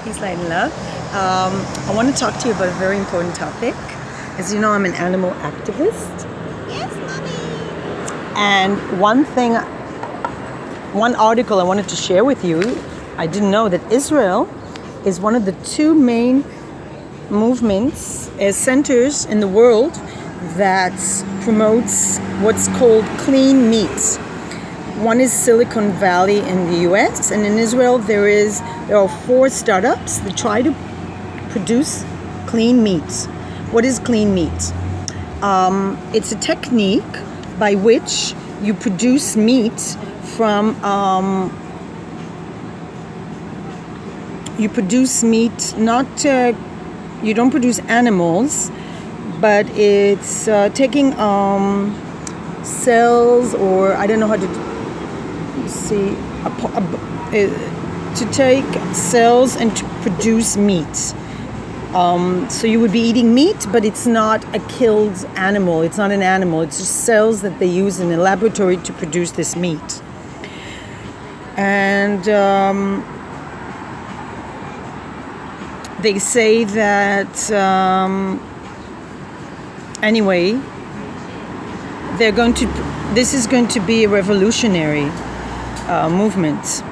Peace, light, and love. I want to talk to you about a very important topic. As you know, I'm an animal activist. Yes, mommy. And one article I wanted to share with you, I didn't know that Israel is one of the two main movements as centers in the world that promotes what's called clean meat. One is Silicon Valley in the US, and in Israel there are 4 startups that try to produce clean meat. What is clean meat? It's a technique by which you produce meat from you don't produce animals, but it's taking cells, or I don't know how to see, to take cells and to produce meat. So you would be eating meat, but it's not a killed animal. It's not an animal. It's just cells that they use in a laboratory to produce this meat. And they say that anyway, this is going to be a revolutionary movement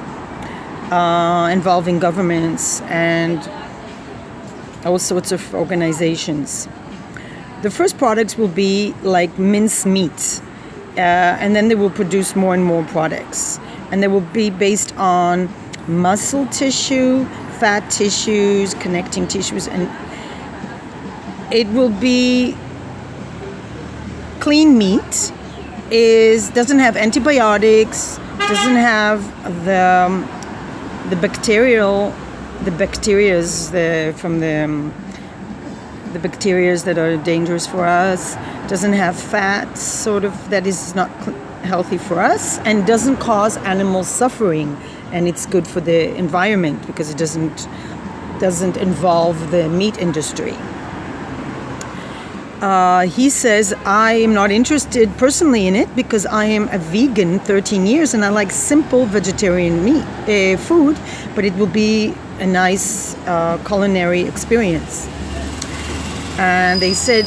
involving governments and all sorts of organizations. The first products will be like mince meat, and then they will produce more and more products, and they will be based on muscle tissue, fat tissues, connecting tissues, and it will be clean meat. Doesn't have antibiotics, doesn't have the bacterias that are dangerous for us, doesn't have fat that is not healthy for us, and doesn't cause animal suffering, and it's good for the environment because it doesn't involve the meat industry. He says, I am not interested personally in it because I am a vegan 13 years and I like simple vegetarian food, but it will be a nice culinary experience. And they said,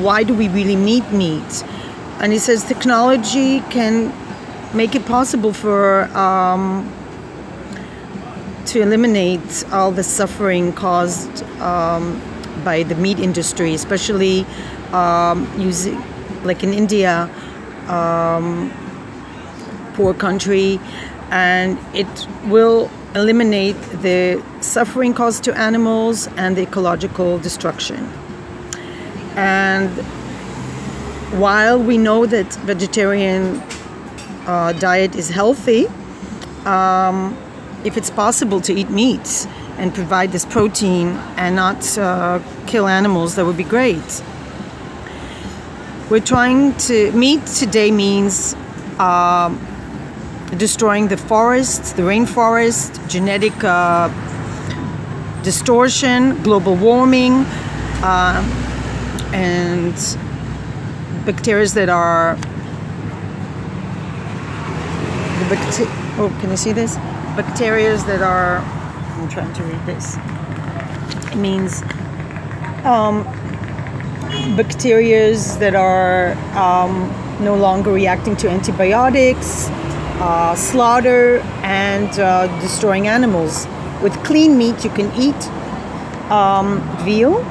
why do we really need meat? And he says technology can make it possible for to eliminate all the suffering caused by the meat industry, especially using, like in India, poor country, and it will eliminate the suffering caused to animals and the ecological destruction. And while we know that vegetarian diet is healthy, if it's possible to eat meat and provide this protein and not kill animals, that would be great. Meat today means destroying the forests, the rainforest, genetic distortion, global warming, and bacteria that are can you see this? Bacteria that are, I'm trying to read this. It means bacteria that are no longer reacting to antibiotics, slaughter, and destroying animals. With clean meat, you can eat veal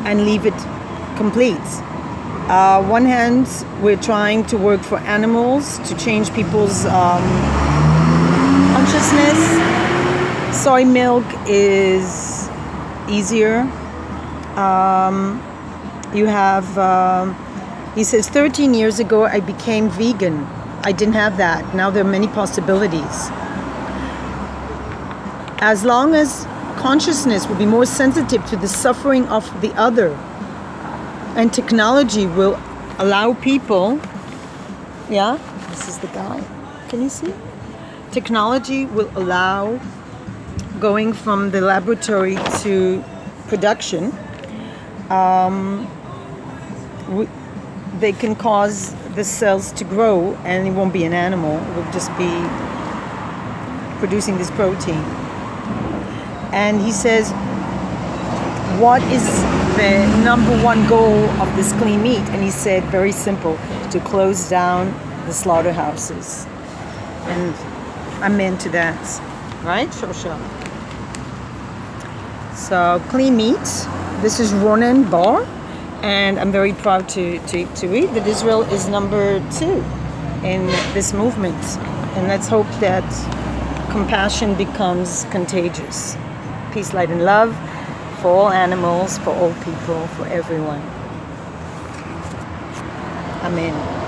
and leave it complete. One hand, we're trying to work for animals to change people's consciousness. Soy milk is easier. He says, 13 years ago I became vegan. I didn't have that. Now there are many possibilities. As long as consciousness will be more sensitive to the suffering of the other, and technology will allow people, this is the guy, can you see? Technology will allow going from the laboratory to production. They can cause the cells to grow, and it won't be an animal. It will just be producing this protein. And he says, what is the number one goal of this clean meat? And he said, very simple, to close down the slaughterhouses. And I'm into that, right, Shosha? So clean meat. This is Ronen Bar, and I'm very proud to read that Israel is number 2 in this movement. And let's hope that compassion becomes contagious. Peace, light, and love for all animals, for all people, for everyone. Amen.